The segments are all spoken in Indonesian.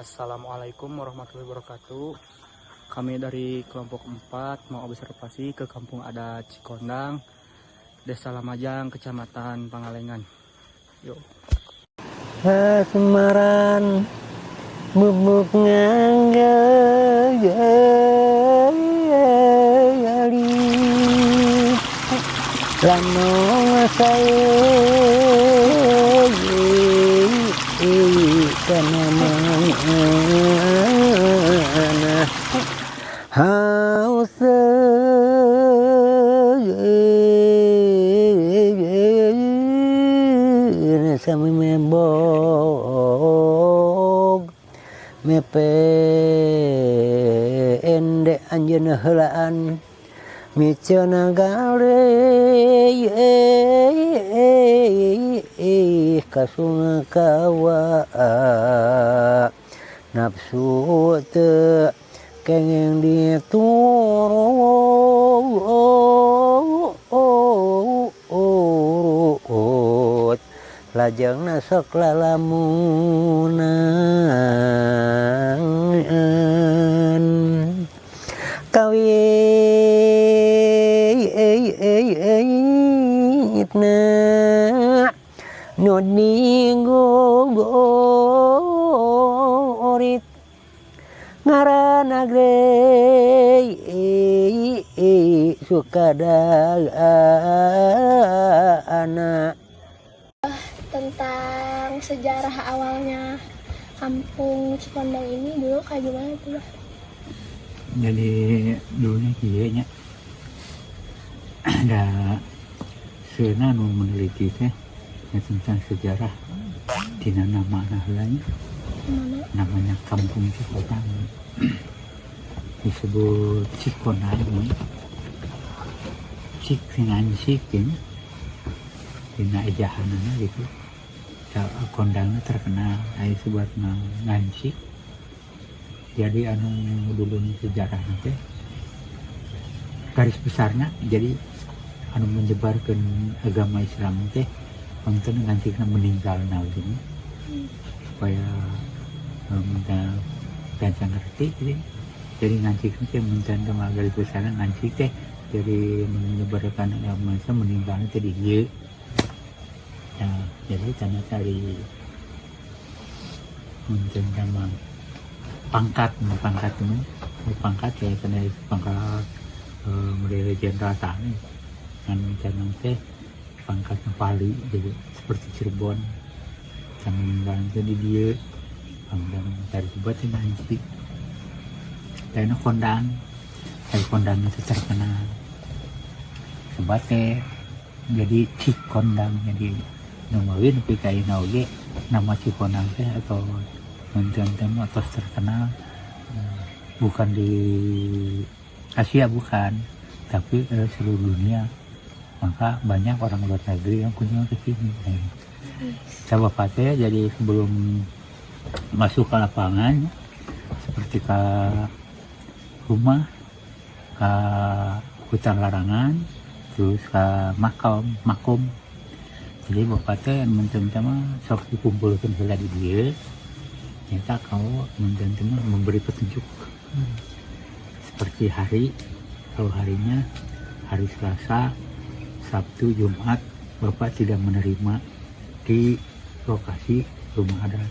Assalamualaikum warahmatullahi wabarakatuh. Kami dari kelompok 4 mau observasi ke kampung adat Cikondang, Desa Lamajang, Kecamatan Pangalengan. Yuk. Semaran bubuk nganggali lama saya karena mana haus sampai membog mepe ende anjeun heulaan micana gale kasuna kawa nafsu teu kenging diturut lajengna sok lalamunan kawitna nodinggorit ngaranna grey sukadana. Tentang sejarah awalnya kampung Cikondang ini dulu kayak gimana tuh, Bah? Jadi dulunya kayaknya ada seuna nu meneliti teh tentang sejarah tina nama lain namanya kampung Cikondang disebut Cikondang cik dengan cikin tina ejahanana gitu kondangnya terkenal ai sebuatna ngancik. Jadi anu dulu sejarah nanti garis besarnya jadi anu menyebarkan agama Islam teh pangton ngancikna meninggal naudin supaya minta gancang ngerti gitu. Jadi ngancik teh minta sama garis besarnya ngancik teh jadi menyebarkan agama Islam meninggalnya teh di dieu. Nah, jadi tanda tadi minta sama pangkat teman pangkat ya karena pangkat model jenderal tani dan jangan teh pangkat Pali jadi seperti Cirebon sama meninggal jadi dia pangkat dari buat sih nanti dan kondang itu terkenal sebabnya jadi Cikondang jadi nomawin pikai nauge nama Cikondang teh atau temu atau terkenal bukan di Asia bukan tapi seluruh dunia, maka banyak orang luar negeri yang kunjung ke sini. Coba Pak jadi sebelum masuk ke lapangan seperti ke rumah, ke hutan larangan, terus ke makom. Jadi Bapak teh mencama sok dikumpulkan heula di dieu. Ternyata kau memberi petunjuk seperti kalau harinya hari Selasa, Sabtu, Jumat Bapak tidak menerima di lokasi rumah adat,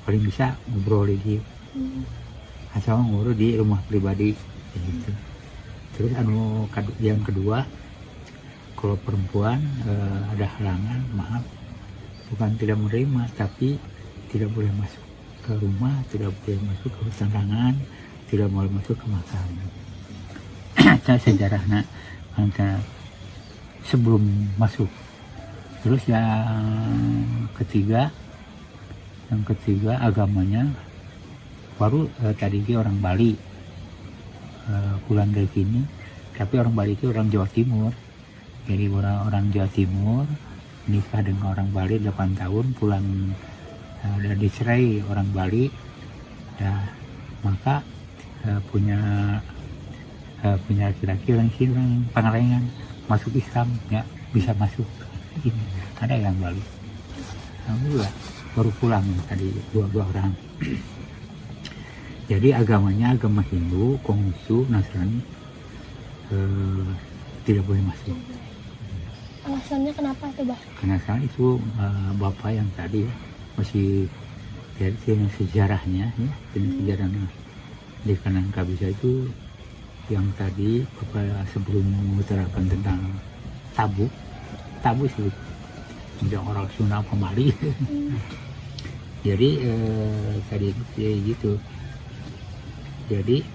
paling bisa ngobrol di asal ngobrol di rumah pribadi gitu. Terus yang kedua kalau perempuan ada halangan, maaf bukan tidak menerima tapi tidak boleh masuk ke rumah, tidak boleh masuk ke hutan, tidak boleh masuk ke makam. Sejarahnya angka sebelum masuk. Terus yang ketiga agamanya baru tadi orang Bali pulang dari sini, tapi orang Bali itu orang Jawa Timur. Jadi orang Jawa Timur nikah dengan orang Bali 8 tahun pulang dan dicerai orang Bali, ya, maka punya laki-laki orang sini orang Pangalengan masuk Islam ya bisa masuk ini ada yang Bali. Alhamdulillah baru pulang tadi dua orang Jadi agamanya agama Hindu, Konghucu, Nasrani tidak boleh masuk. Alasannya kenapa tuh bah? Karena saat itu bapak yang tadi ya, masih dengan sejarahnya ya, dengan sejarahnya di kanan kabisa itu yang tadi bapak sebelum mengutarakan tentang tabu sih tidak orang Sunda pemali. Jadi tadi itu kayak gitu. Jadi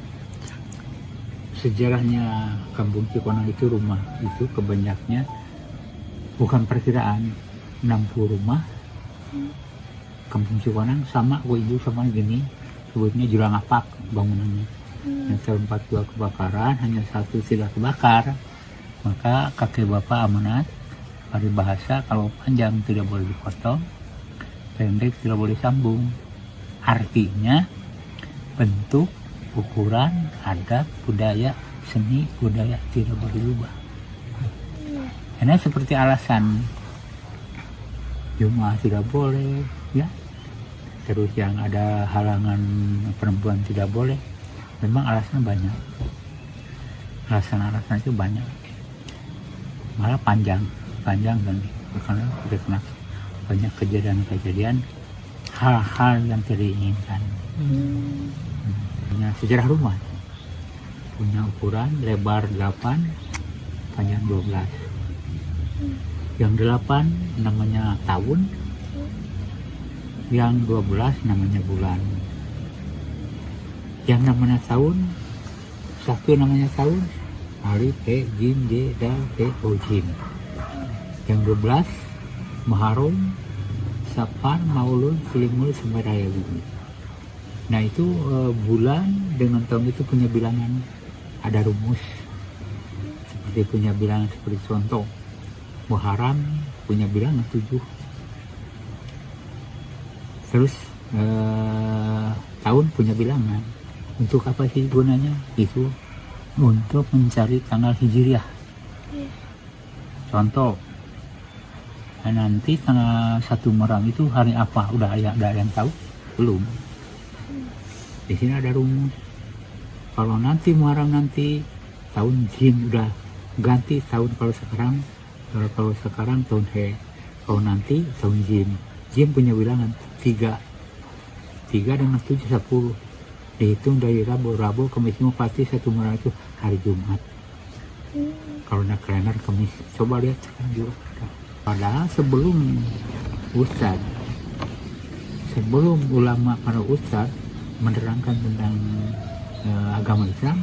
sejarahnya Kampung Cikonang itu rumah itu kebanyaknya bukan perkiraan 60 rumah. Kampung Cikonang sama ibu sama gini sebutnya Jurang Apak bangunannya. Yang tahun 42 kebakaran, hanya satu tidak kebakar. Maka kakek bapak amanat pada bahasa kalau panjang tidak boleh dipotong, pendek tidak boleh sambung. Artinya bentuk, ukuran, adat, budaya, seni, budaya tidak boleh diubah. Karena seperti alasan Jumat tidak boleh, ya. Terus yang ada halangan perempuan tidak boleh. Memang alasan banyak. Alasan-alasan itu banyak. Malah panjang dan karena banyak kejadian-kejadian hal-hal yang tidak diinginkan. Punya sejarah rumah, punya ukuran lebar 8, panjang 12. Yang 8 namanya tahun, yang 12 namanya bulan. Yang namanya tahun, satu namanya tahun, alif, he, jim, je, dal, he, o, jim. Yang 12 Muharram, Safar, Maulud, Selimul, sampai Raya Bumi. Nah itu bulan dengan tahun itu punya bilangan, ada rumus. Seperti punya bilangan seperti contoh Muharram punya bilangan 7. Terus tahun punya bilangan. Untuk apa sih gunanya? Itu untuk mencari tanggal hijriah. Contoh, nanti tanggal 1 Muharram itu hari apa? Udah ada yang tahu? Belum. Di sini ada rumus. Kalau nanti Muharram nanti tahun Jin udah ganti tahun, kalau sekarang tahun He. Kalau nanti tahun Jin. Jin punya bilangan 3 dengan 7 10. Dihitung dari Rabu, Kamis, Jumat, pasti 1 Muharram itu hari Jumat. Kalau nak kalender Kamis, coba lihat sekarang juga. Padahal sebelum ulama para ustad menerangkan tentang agama Islam,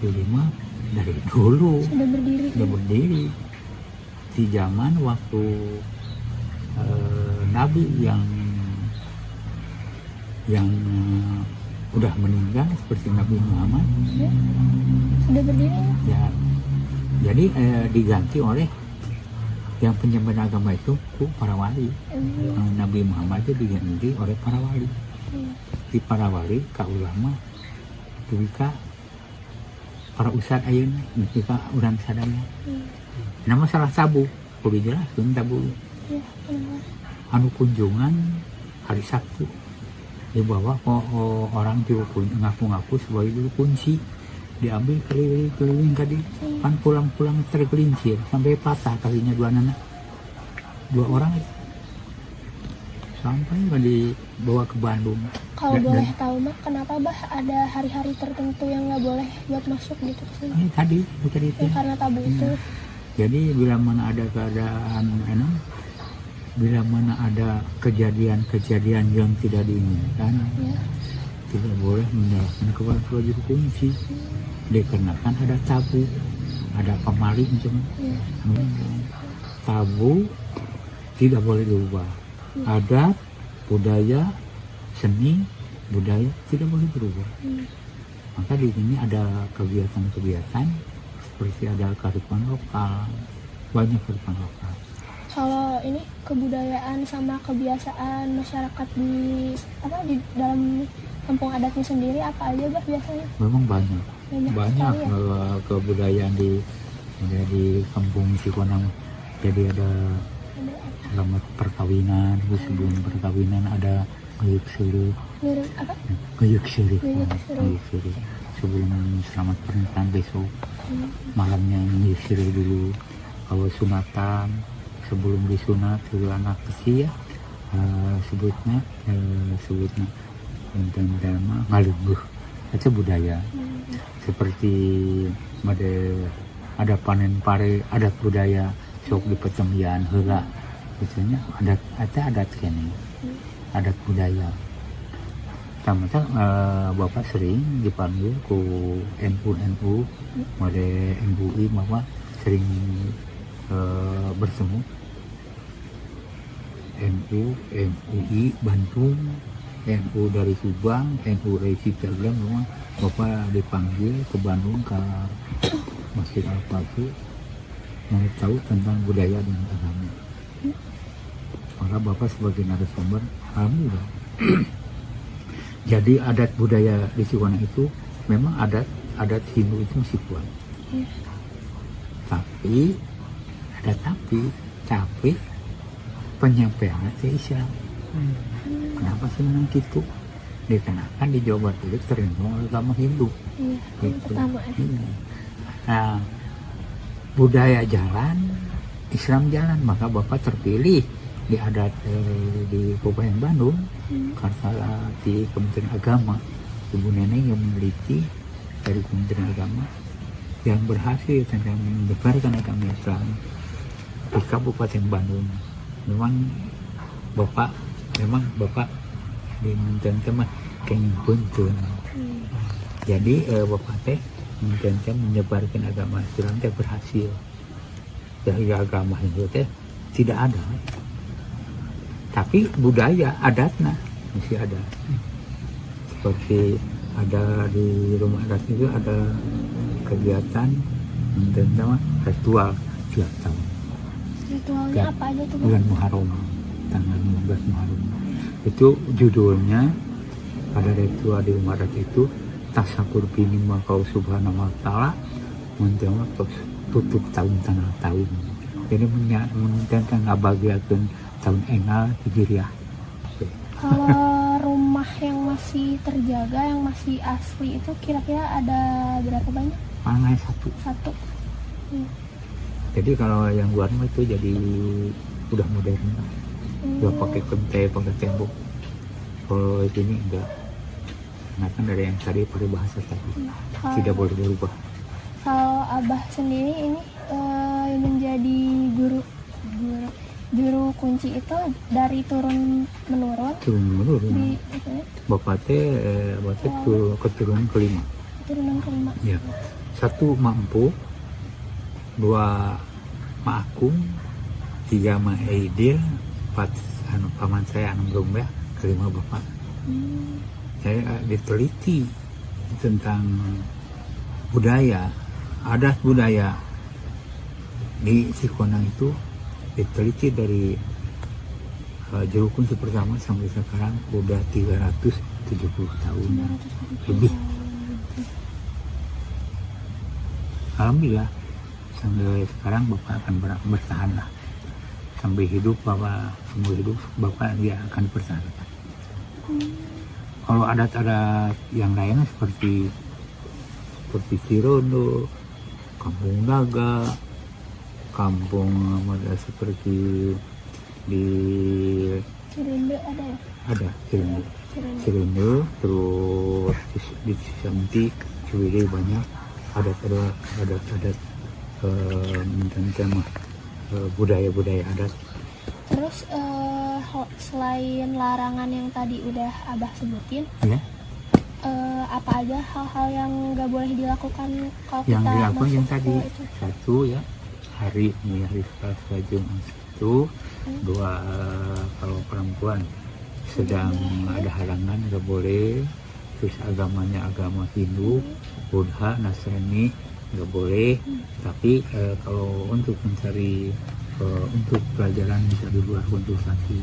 Yulima dari dulu sudah berdiri. Di zaman waktu Nabi yang udah meninggal seperti Nabi Muhammad sudah berdiri ya. Jadi diganti oleh yang penyembah agama itu para wali. Nabi Muhammad itu diganti oleh para wali. Di para wali ka ulama duwika para ustad ayeuna duwika urang sadaya. Nah masalah tabu kudu jelaskeun tabu. Anu kunjungan hari Sabtu dibawa orang juru ngaku-ngaku sebagai juru kunci, diambil keliling tadi, kan pulang-pulang tergelincir sampai patah kakinya dua orang sampai dibawa ke Bandung. Kalau boleh tahu mah kenapa bah ada hari-hari tertentu yang nggak boleh buat masuk gitu sih? Tadi itu. Ya, karena tabu itu. Jadi bila mana ada keadaan bila mana ada kejadian-kejadian yang tidak diinginkan, tidak boleh menyerahkan kepada juru kunci. Dikarenakan ada tabu, ada pemaling tabu tidak boleh diubah. Adat, budaya, seni, budaya tidak boleh berubah. Maka di sini ada kegiatan-kegiatan seperti ada kearifan lokal, banyak kearifan lokal. Kalau ini kebudayaan sama kebiasaan masyarakat di dalam kampung adatnya sendiri apa aja bah biasanya? Memang banyak ya? Kebudayaan di kampung Cikonang. Jadi ada selamat perkawinan, sebelum perkawinan ada ngeliuk seluk, Ngirim apa? Guyuk siri. Guyuk siri. Guyuk siri. Sebelum selamat pernikahan besok, malamnya guyuk siri dulu. Kalau sunatan, sebelum disunat dulu anak kecil ya, sebutnya tentang ngalungguh. Itu budaya. Seperti ada panen pare, adat budaya sok di pertembian heula. Biasanya adat kene. Adat budaya. Tamata Bapak sering dipanggil ku NU, made MUI Bapak sering bertemu NU, MUI Bandung, NU dari Subang, NU dari Cicagang, memang Bapak dipanggil ke Bandung ke Masjid Al-Fatih mau tahu tentang budaya dan agama. Maka Bapak sebagai narasumber, alhamdulillah. Jadi adat budaya di Cikona itu memang adat Hindu itu masih kuat. Tapi penyampaiannya ke Islam. Kenapa sih memang gitu? Dikarenakan di Jawa Barat itu terima agama Hindu. Gitu. Nah, budaya jalan, Islam jalan, maka Bapak terpilih di adat di Kabupaten Bandung karena di Kementerian Agama, Ibu Neneng yang meneliti dari Kementerian Agama yang berhasil tentang menyebarkan agama Islam di Kabupaten Bandung. Memang Bapak di teman kenging punten. Jadi Bapak teh menyebarkan agama Islam teh berhasil. Dari agama Hindu teh tidak ada. Tapi budaya adatnya masih ada. Seperti ada di rumah adat itu ada kegiatan tentang ritual tiap tahun. Ritualnya apa aja tuh? Bulan Muharram, tanggal 15 Muharram. Itu judulnya pada ritual di rumah adat itu tasakur bini makau subhanahu wa ta'ala menjawab tutup tahun tanggal tahun. Jadi menentang ngabagiakeun tahun engal hijriah. Kalau rumah yang masih terjaga, yang masih asli itu kira-kira ada berapa banyak? Paling satu. Jadi kalau yang luar itu jadi udah modern, udah pakai kentai, pakai tembok. Kalau ini enggak, karena kan dari yang tadi pakai bahasa tadi, tidak boleh dirubah. Kalau Abah sendiri ini menjadi juru kunci itu dari turun menurun. Di, Bapak keturunan kelima. Keturunan kelima. Ya. 1 mampu, 2 Ma'akum, 3 Ma'aidil, 4 paman saya Anam Gombeh, kelima Bapak. Saya diteliti tentang budaya, adat budaya di Cikona itu diteliti dari juru kunci pertama sampai sekarang udah 370 tahun lebih. Alhamdulillah sampai sekarang Bapak akan bertahan lah. Sampai hidup Bapak, semua hidup Bapak dia akan bertahan. Kalau adat-adat yang lainnya seperti Cirondo, Kampung Naga, kampung ada seperti di Cirondo ada ya? Ada Cirondo, terus di Cisanti, Ciwidey banyak adat tentang budaya adat. Terus selain larangan yang tadi udah Abah sebutin, Ya. Apa aja hal-hal yang nggak boleh dilakukan kalau Yang kita dilakukan masuk yang ke tadi itu? 1 ya hari Selasa Jumat itu, 2 kalau perempuan sedang ada halangan nggak boleh, terus agamanya agama Hindu, Buddha, Nasrani nggak boleh, tapi kalau untuk mencari untuk pelajaran bisa di luar konsultasi.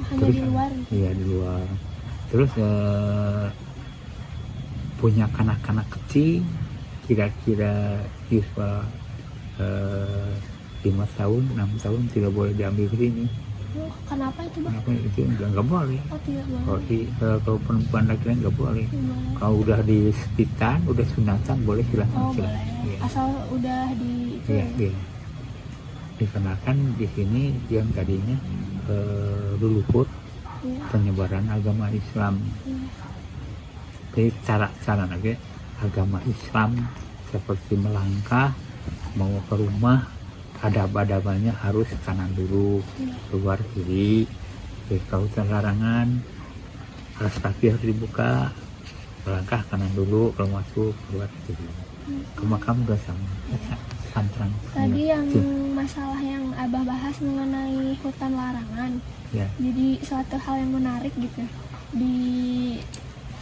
Hanya Terus, di luar. Iya di luar. Terus punya kanak-kanak kecil kira-kira siswa 5 tahun, 6 tahun tidak boleh diambil ke sini. Oh, kenapa itu Bah? Kenapa itu nggak boleh. Oh tidak boleh. Kalau perempuan laki-laki nggak boleh. Boleh. Kalau udah di sepitan, udah sunatan boleh silahkan. Oh boleh. Silahkan. Iya. Asal udah di itu. Iya, iya. Dikarenakan di sini yang tadinya luluhur Iya. penyebaran agama Islam. Iya. Jadi cara lagi agama Islam seperti melangkah mau ke rumah, adab-adabannya harus kanan dulu, Iya. keluar kiri. Kalau larangan alas kaki harus dibuka, melangkah kanan dulu, kalau masuk keluar kiri. Ke makam juga sama, santrang. Tadi yang Iya. masalah yang Abah bahas mengenai hutan larangan. Ya. Jadi suatu hal yang menarik gitu. Di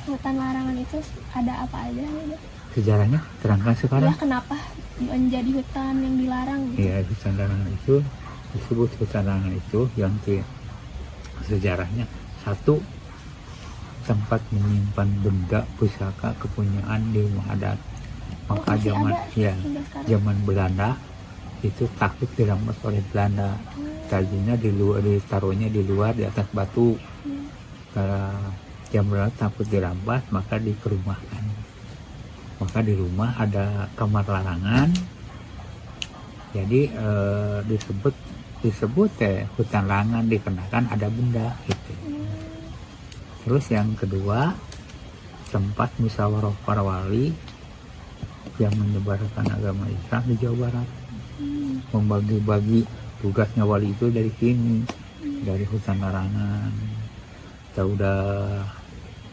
hutan larangan itu ada apa aja gitu? Sejarahnya terangkan sekarang. Ya kenapa menjadi hutan yang dilarang gitu? Ya, hutan larangan itu disebut hutan larangan itu yang sejarahnya satu, tempat menyimpan benda pusaka kepunyaan di rumah adat. Maka masih zaman ada ya hingga sekarang? zaman Belanda itu takut dirampas oleh Belanda. Tadinya ditaruhnya di luar di atas batu. Karena yang Belanda takut dirampas, maka dikerumahkan. Maka di rumah ada kamar larangan. Jadi disebut hutan larangan dikarenakan ada benda gitu. Terus yang kedua, tempat musyawarah para wali yang menyebarkan agama Islam di Jawa Barat. Membagi-bagi tugasnya wali itu dari sini, dari hutan larangan. Kita udah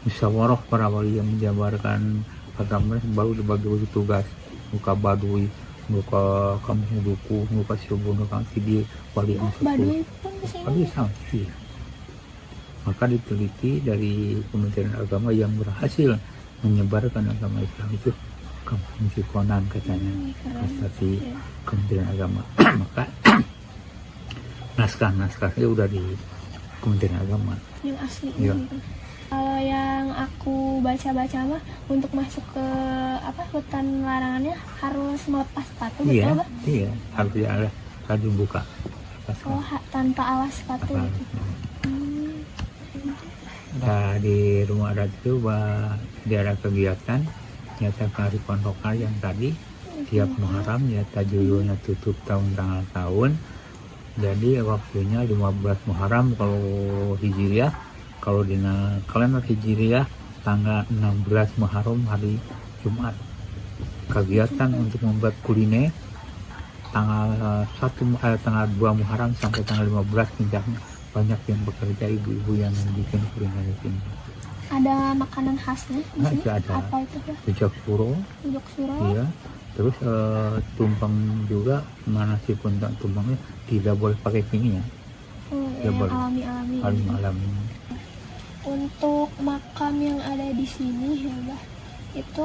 musyawarah para wali yang menjabarkan agama, baru dibagi-bagi tugas. Muka Baduy, muka kampung Duku, muka Siobon, muka Sidi, wali yang Baduy pun kesini. Baduy sama sih. Maka diteliti dari Kementerian Agama yang berhasil menyebarkan agama Islam itu kampung Cikonang katanya, kata Kementerian Agama. Maka naskah-naskahnya udah di Kementerian Agama. Yang asli Iya. gitu. Kalau yang aku baca-baca mah untuk masuk ke hutan larangannya harus melepas sepatu Iya, betul Bah? iya, harus dibuka. Oh tanpa alas sepatu gitu. Nah, di rumah adat itu ada kegiatan nyata kearifan lokal yang tadi tiap Muharram nyata judulnya tutup tanggal tahun. Jadi waktunya 15 Muharram kalau Hijriah, kalau di kalender Hijriah tanggal 16 Muharram hari Jumat. Kegiatan untuk membuat kuliner tanggal 2 Muharram sampai tanggal 15 puncaknya. Banyak yang bekerja, ibu-ibu yang bikin kuliner di sini. Ada makanan khasnya di Nah, sini? itu ada. Apa itu Bah? Rujak puro, Rujak suro. iya. Terus tumpeng juga, mana sih pun tumpengnya tidak boleh pakai kimia, Oh, Ya, yang boleh. alami-alami. alami. Untuk makam yang ada di sini ya Bah, itu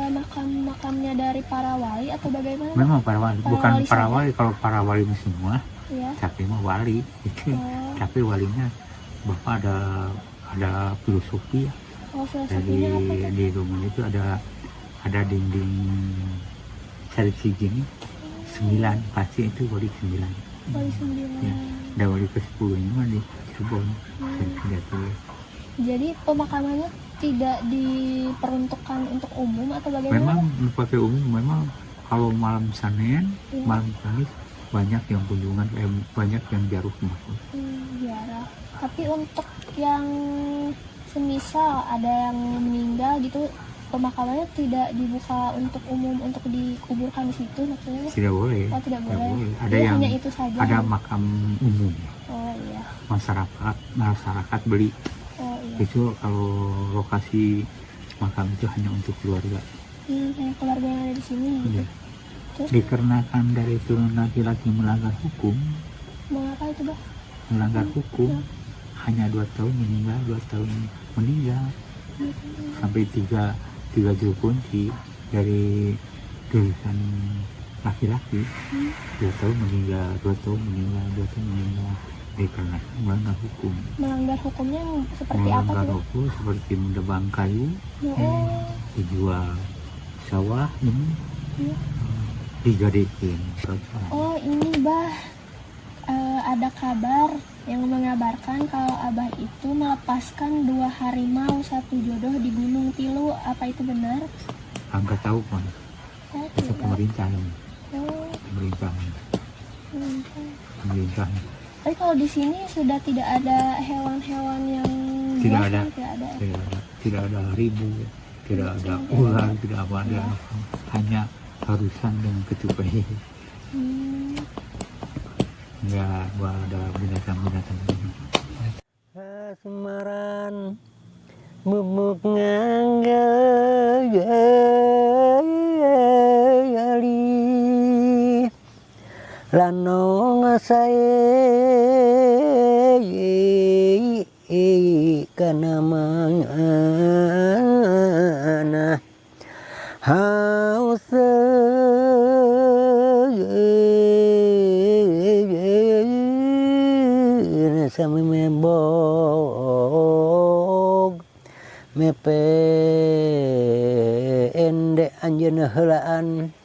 makam-makamnya dari para wali atau bagaimana? Memang para wali, Para bukan wali para saja? wali. Kalau para wali ini semua, Ya. tapi mah wali. Gitu. Oh, Tapi walinya bapak ada filosofi ya. oh Jadi filosofinya apa tuh? di rumah itu ada dinding seri gini 9, pasti itu wali 9. Wali 9. Ya. Ada wali ke-10 nya mah di Cirebon. Tidak tulis. Jadi pemakamannya tidak diperuntukkan untuk umum atau bagaimana? Memang pakai umum, memang kalau malam Senin, Iya. malam Kamis banyak yang kunjungan, banyak yang jaruh masuk. Ziarah. Tapi untuk yang semisal ada yang meninggal gitu, pemakamannya tidak dibuka untuk umum untuk dikuburkan di situ maksudnya? Tidak boleh. Oh tidak boleh. Ada Jadi yang hanya itu saja. ada makam umum, Oh iya. masyarakat beli. Oh iya. Itu kalau lokasi makam itu hanya untuk keluarga. Hanya keluarga yang ada di sini gitu. Iya. Terus Dikarenakan dari turun laki-laki melanggar hukum, mengapa itu Bah? melanggar hukum hanya 2 tahun meninggal, 2 tahun meninggal, sampai tiga kunci dari tulisan laki-laki, 2 tahun meninggal, 2 tahun meninggal, 2 tahun meninggal, dikarenakan melanggar hukum. Melanggar hukumnya seperti apa Melanggar tuh? hukum seperti menebang kayu, Oh, dijual sawah ini, iya. digadekin. Oh ini Bah, ada kabar yang mengabarkan kalau Abah itu melepaskan 2 harimau satu jodoh di Gunung Tilu. Apa itu benar? Angkat tahu kan Saya itu tidak. pemerintah yang Oh, pemerintah mungkin. pemerintah Tapi kalau di sini sudah tidak ada hewan-hewan yang Tidak buas, ada. kan? tidak ada harimau, tidak ada ular, tidak apa ada, hanya harusan dan ketupai. Hmm. Nggak ada binatang-binatang. Asmaran bubuk nganggali lanong sae kana mangana haus sami mebog mepe ende anjeuna heulaan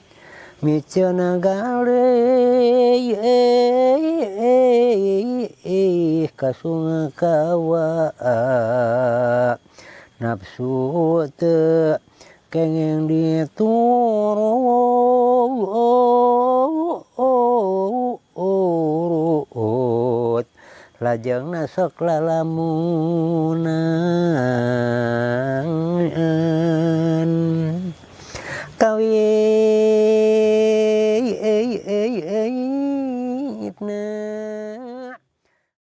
micana gale kasunga kawa nafsu teu kenging diturut lajengna sok lalamunan